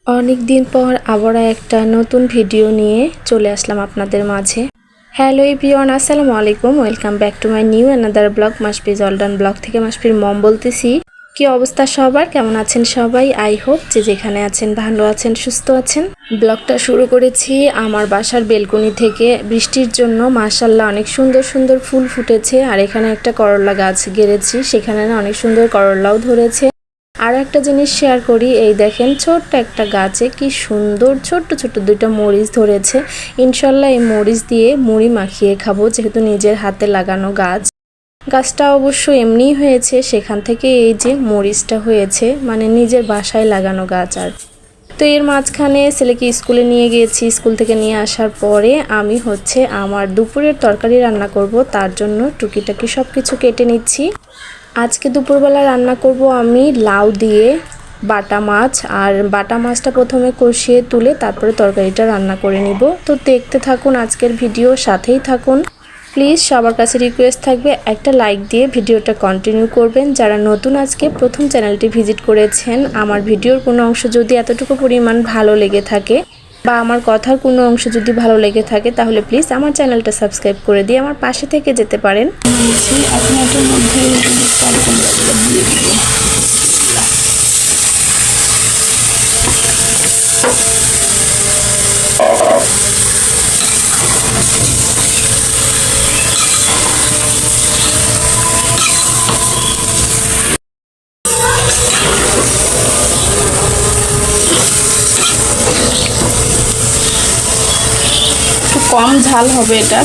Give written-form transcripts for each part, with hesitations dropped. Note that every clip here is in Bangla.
অনেক দিন পর আবার একটা নতুন ভিডিও নিয়ে চলে আসলাম আপনাদের মাঝে। হ্যালো এভরিওয়ান, আসসালামু আলাইকুম, welcome back to my new another vlog. Masfiz অলডান ব্লগ থেকে মাসফির মম বলতেছি। কি অবস্থা সবার, কেমন আছেন সবাই? আই হোপ যে যেখানে আছেন ভালো আছেন, সুস্থ আছেন। ব্লগটা শুরু করেছি আমার বাসার বেলকনি থেকে। বৃষ্টির জন্য মাশাআল্লাহ অনেক সুন্দর সুন্দর ফুল ফুটেছে। আর এখানে একটা করলা গাছ গেড়েছি, সেখানে না অনেক সুন্দর করলাও ধরেছে। আর একটা জিনিস শেয়ার করি, এই দেখেন ছোট্ট একটা গাছে কি সুন্দর ছোট্ট ছোট্ট দুইটা মরিচ ধরেছে। ইনশাল্লাহ এই মরিচ দিয়ে মুড়ি মাখিয়ে খাবো, যেহেতু নিজের হাতে লাগানো গাছ। গাছটা অবশ্য এমনিই হয়েছে, সেখান থেকে এই যে মরিচটা হয়েছে, মানে নিজের বাসায় লাগানো গাছ। আর তো এর মাঝখানে ছেলেকে স্কুলে নিয়ে গিয়েছি। স্কুল থেকে নিয়ে আসার পরে আমি আমার দুপুরের তরকারি রান্না করব, তার জন্য টুকিটাকি সব কিছু কেটে নিচ্ছি। আজকে দুপুরবেলা রান্না করব আমি লাউ দিয়ে বাটা মাছ। আর বাটা মাছটা প্রথমে কষিয়ে তুলে তারপরে তরকারিটা রান্না করে নিব। তো দেখতে থাকুন আজকের ভিডিও, সাথেই থাকুন। প্লিজ সবার কাছে রিকোয়েস্ট থাকবে একটা লাইক দিয়ে ভিডিওটা কন্টিনিউ করবেন। যারা নতুন আজকে প্রথম চ্যানেলটি ভিজিট করেছেন, আমার ভিডিওর কোনো অংশ যদি এতটুকু পরিমাণ ভালো লেগে থাকে বা আমার কথার কোনো অংশ যদি ভালো লেগে থাকে, তাহলে প্লিজ আমার চ্যানেলটা সাবস্ক্রাইব করে দিয়ে আমার পাশে থেকে যেতে পারেন। এখন এটার মধ্যে দিয়ে দিব। একটু কম ঝাল হবে এটা।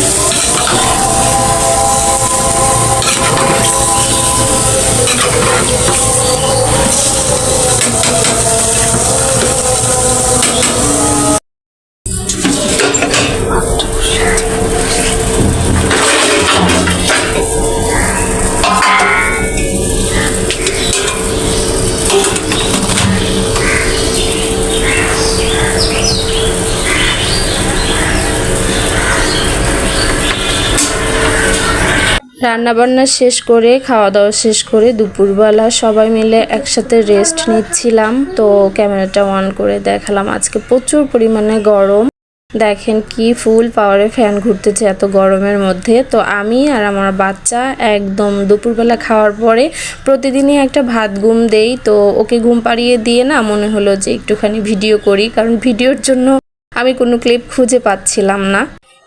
রান্নাবান্না শেষ করে খাওয়া দাওয়া শেষ করে দুপুরবেলা সবাই মিলে একসাথে রেস্ট নিচ্ছিলাম। তো ক্যামেরাটা অন করে দেখালাম আজকে প্রচুর পরিমাণে গরম। দেখেন কি ফুল পাওয়ারে ফ্যান ঘুরতেছে এত গরমের মধ্যে। তো আমি আর আমার বাচ্চা একদম দুপুরবেলা খাওয়ার পরে প্রতিদিনই একটা ভাত ঘুম দেই। তো ওকে ঘুম পাড়িয়ে দিয়ে না মনে হলো যে একটুখানি ভিডিও করি, কারণ ভিডিওর জন্য আমি কোনো ক্লিপ খুঁজে পাচ্ছিলাম না।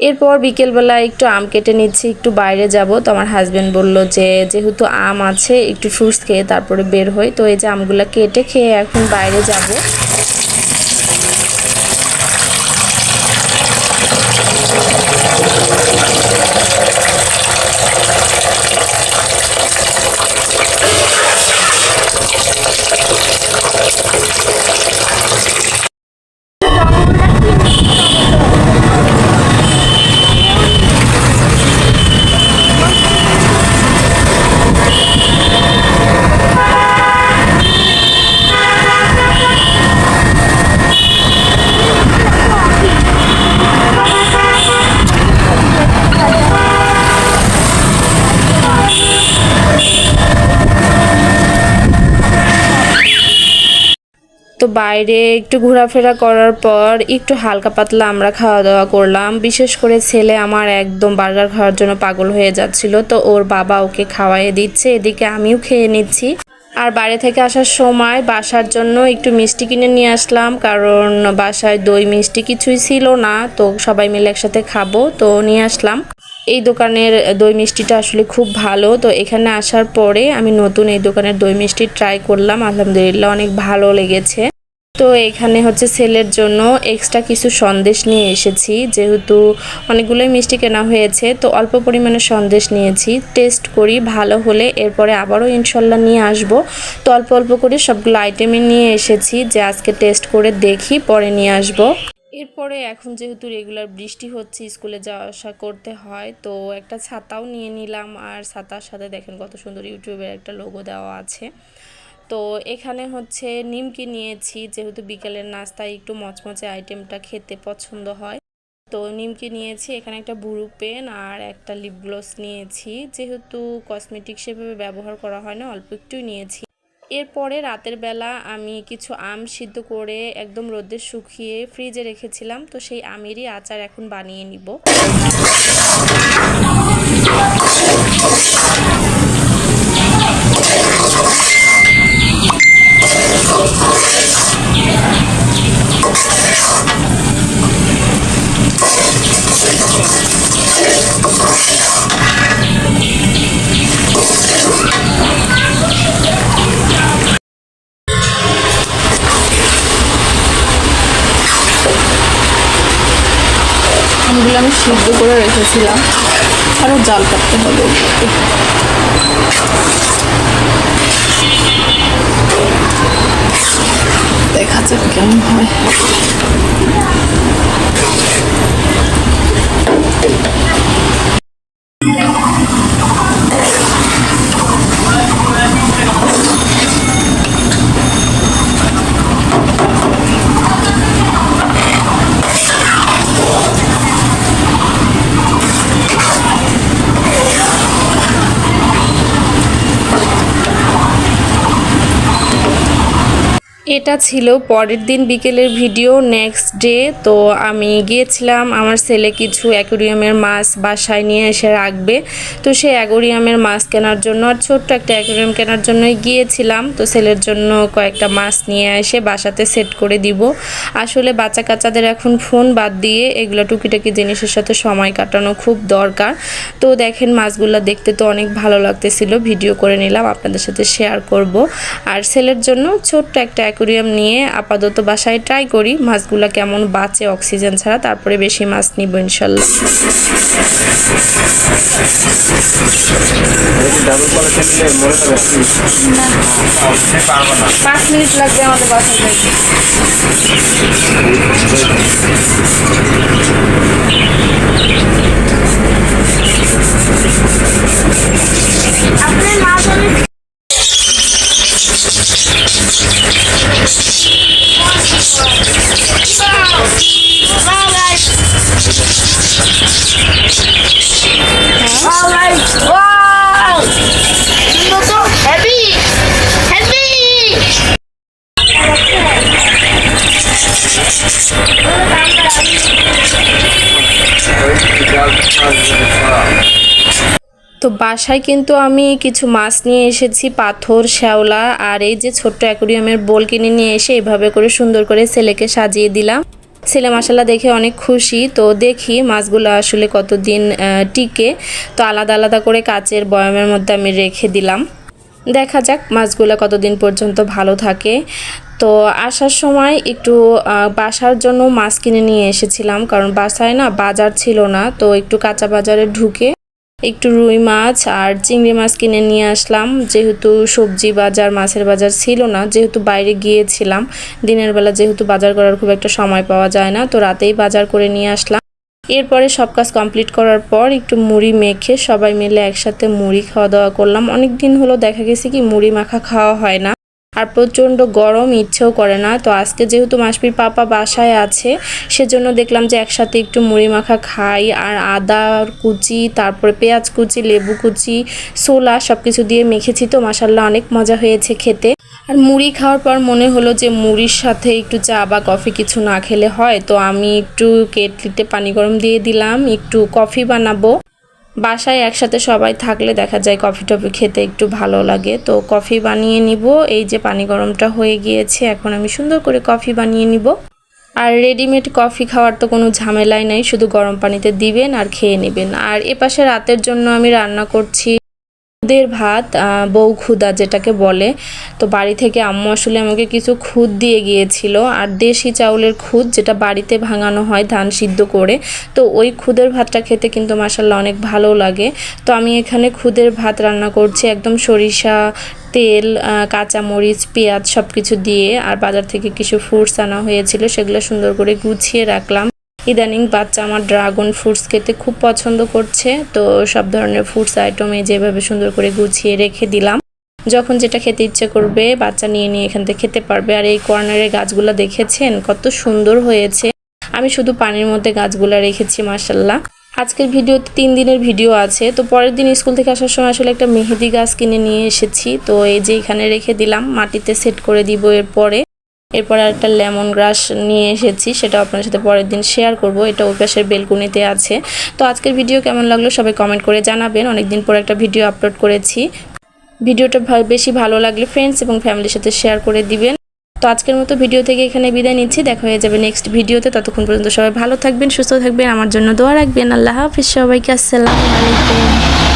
এরপর বিকেলবেলা একটু আম কেটে নিচ্ছি, একটু বাইরে যাব। তো আমার হাজবেন্ড বলল যে যেহেতু আম আছে একটু ফ্রুটস খেয়ে তারপরে বের হই। তো এই যে আমগুলো কেটে খেয়ে এখন বাইরে যাব। তো বাইরে একটু ঘোরাফেরা করার পর একটু হালকা পাতলা আমরা খাওয়া দাওয়া করলাম। বিশেষ করে ছেলে আমার একদম বার্গার খাওয়ার জন্য পাগল হয়ে যাচ্ছিল, তো ওর বাবা ওকে খাওয়াইয়ে দিচ্ছে, এদিকে আমিও খেয়ে নিচ্ছি। আর বাইরে থেকে আসার সময় বাসার জন্য একটু মিষ্টি কিনে নিয়ে আসলাম, কারণ বাসায় দই মিষ্টি কিছুই ছিল না। তো সবাই মিলে একসাথে খাবো, তো নিয়ে আসলাম। এই দোকানের দই মিষ্টিটা আসলে খুব ভালো। তো এখানে আসার পরে আমি নতুন এই দোকানের দই মিষ্টি ট্রাই করলাম, আলহামদুলিল্লাহ অনেক ভালো লেগেছে। তো এখানে ছেলের জন্য এক্সট্রা কিছু সন্দেশ নিয়ে এসেছি, যেহেতু অনেকগুলোই মিষ্টি কেনা হয়েছে। তো অল্প পরিমাণে সন্দেশ নিয়েছি, টেস্ট করি, ভালো হলে এরপরে আবারও ইনশাল্লাহ নিয়ে আসব। তো অল্প অল্প করে সবগুলো আইটেমই নিয়ে এসেছি, যে আজকে টেস্ট করে দেখি পরে নিয়ে আসব। এরপরে এখন যেহেতু রেগুলার বৃষ্টি হচ্ছে, স্কুলে যাওয়া আসা করতে হয়, তো একটা ছাতাও নিয়ে নিলাম। আর ছাতার সাথে দেখেন কত সুন্দর ইউটিউবের একটা লোগো দেওয়া আছে। তো এখানে নিমকি নিয়েছি, যেহেতু বিকেলের নাস্তায় একটু মচমচে আইটেমটা খেতে পছন্দ হয়। তো নিমকি নিয়েছি, এখানে একটা ব্লু পেন আর একটা লিপ গ্লস নিয়েছি, যেহেতু কসমেটিক সেভাবে ব্যবহার করা হয় না, অল্প একটুই নিয়েছি। এরপরে রাতের বেলা আমি কিছু আম সিদ্ধ করে একদম রোদে শুকিয়ে ফ্রিজে রেখেছিলাম, তো সেই আমেরই আচার এখন বানিয়ে নিব। আমগুলো আমি সিদ্ধ করে রেখেছিলাম, আরও জাল কাটতে হবে। দেখা যাক কেমন হয়। এটা ছিল পরের দিন বিকেলের ভিডিও। নেক্সট ডে তো আমি গিয়েছিলাম আমার ছেলে কিছু অ্যাকোরিয়ামের মাছ বাসায় নিয়ে এসে রাখবে, তো সেই অ্যাকোরিয়ামের মাছ কেনার জন্য আর ছোট্ট একটা অ্যাকোরিয়াম কেনার জন্যই গিয়েছিলাম। তো ছেলের জন্য কয়েকটা মাছ নিয়ে এসে বাসাতে সেট করে দিব। আসলে বাচ্চা কাচ্চাদের এখন ফোন বাদ দিয়ে এগুলো টুকিটাকি জিনিসের সাথে সময় কাটানো খুব দরকার। তো দেখেন মাছগুলো দেখতে তো অনেক ভালো লাগতেছিল, ভিডিও করে নিলাম আপনাদের সাথে শেয়ার করব। আর ছেলের জন্য ছোট্ট একটা অ্যাকোরিয়াম নিয়ে আপাতত বাসায় ট্রাই করি মাছগুলো কেমন বাঁচে অক্সিজেন ছাড়া, তারপরে বেশি মাছ নিব ইনশাল্লাহ। 5 মিনিট লাগবে আমাদের বাসায় যাইতে। আপনার মাছ তো বাসায় কিন্তু আমি কিছু মাছ নিয়ে এসেছি, পাথর, শ্যাওলা আর এই যে ছোট্ট অ্যাকোরিয়ামের বোল কিনে নিয়ে এসে এভাবে করে সুন্দর করে ছেলেকে সাজিয়ে দিলাম। ছেলে মাশাআল্লাহ দেখে অনেক খুশি। তো দেখি মাছগুলো আসলে কতদিন টিকে। তো আলাদা আলাদা করে কাচের বয়ামের মধ্যে আমি রেখে দিলাম, দেখা যাক মাছগুলো কতদিন পর্যন্ত ভালো থাকে। তো আসার সময় একটু বাসার জন্য মাছ কিনে নিয়ে এসেছিলাম, কারণ বাসায় না বাজার ছিল না। তো একটু কাঁচা বাজারে ঢুকে একটু রুই মাছ আর চিংড়ি মাছ কিনে নিয়ে আসলাম, যেহেতু সবজি বাজার মাছের বাজার ছিল না, যেহেতু বাইরে গিয়েছিলাম। দিনের বেলা যেহেতু বাজার করার খুব একটা সময় পাওয়া যায় না, তো রাতেই বাজার করে নিয়ে আসলাম। এরপরে সব কাজ কমপ্লিট করার পর একটু মুড়ি মেখে সবাই মিলে একসাথে মুড়ি খাওয়া দাওয়া করলাম। অনেক দিন হলো দেখা গেছে কি মুড়ি মাখা খাওয়া হয় না, আর প্রচণ্ড গরম, ইচ্ছেও করে না। তো আজকে যেহেতু মাসপির পাপা বাসায় আছে, সেজন্য দেখলাম যে একসাথে একটু মুড়ি মাখা খাই। আর আদা কুচি, তারপরে পেঁয়াজ কুচি, লেবু কুচি, ছোলা সব কিছু দিয়ে মেখেছি। তো মাশাআল্লাহ অনেক মজা হয়েছে খেতে। আর মুড়ি খাওয়ার পর মনে হলো যে মুড়ির সাথে একটু চা বা কফি কিছু না খেলে হয়। তো আমি একটু কেটলিতে পানি গরম দিয়ে দিলাম, একটু কফি বানাবো। বাসায় একসাথে সবাই থাকলে দেখা যায় কফি টফি খেতে একটু ভালো লাগে। তো কফি বানিয়ে নিব। এই যে পানি গরমটা হয়ে গিয়েছে, এখন আমি সুন্দর করে কফি বানিয়ে নিব। আর রেডিমেড কফি খাওয়ার তো কোনো ঝামেলাই নাই, শুধু গরম পানিতে দিবেন আর খেয়ে নেবেন। আর এপাশে রাতের জন্য আমি রান্না করছি খুদের ভাত, বউ খুদা যেটাকে বলে। তো বাড়ি থেকে আম্মু আসলে আমাকে কিছু খুদ দিয়ে গিয়েছিল, আর দেশি চাউলের খুদ যেটা বাড়িতে ভাঙানো হয় ধান সিদ্ধ করে। তো ওই খুদের ভাতটা খেতে কিন্তু মাশাআল্লাহ অনেক ভালো লাগে। তো আমি এখানে খুদের ভাত রান্না করছি একদম সরিষা তেল, কাঁচামরিচ, পেঁয়াজ সব কিছু দিয়ে। আর বাজার থেকে কিছু ফ্রুটস আনা হয়েছিল, সেগুলো সুন্দর করে গুছিয়ে রাখলাম। ইদানিং বাচ্চা আমার ড্রাগন ফ্রুটস খেতে খুব পছন্দ করছে। তো সব ধরনের ফ্রুটস আইটেম যেভাবে সুন্দর করে গুছিয়ে রেখে দিলাম, যখন যেটা খেতে ইচ্ছে করবে বাচ্চা নিয়ে নিয়ে এখান থেকে খেতে পারবে। আর এই কর্নারের গাছগুলো দেখেছেন কত সুন্দর হয়েছে, আমি শুধু পানির মধ্যে গাছগুলো রেখেছি মাশাআল্লাহ। আজকের ভিডিওতে 3 দিনের ভিডিও আছে। তো পরের দিন স্কুল থেকে আসার সময় আসলে একটা মেহেদি গাছ কিনে নিয়ে এসেছি। তো এই যে এখানে রেখে দিলাম, মাটিতে সেট করে দিব। এরপরে একটা লেমন গ্রাস নিয়ে এসেছি, সেটা আপনাদের সাথে পরের দিন শেয়ার করব। এটা ওই পাশের বেলকুনিতে আছে। তো আজকের ভিডিও কেমন লাগলো সবাই কমেন্ট করে জানাবেন। অনেকদিন পর একটা ভিডিও আপলোড করেছি। ভিডিওটা বেশি ভালো লাগলে ফ্রেন্ডস এবং ফ্যামিলির সাথে শেয়ার করে দিবেন। তো আজকের মতো ভিডিও থেকে এখানে বিদায় নিচ্ছি। দেখা হয়ে যাবে নেক্সট ভিডিওতে। ততক্ষণ পর্যন্ত সবাই ভালো থাকবেন, সুস্থ থাকবেন, আমার জন্য দোয়া রাখবেন। আল্লাহ হাফিজ সবাইকে। আসসালামু আলাইকুম।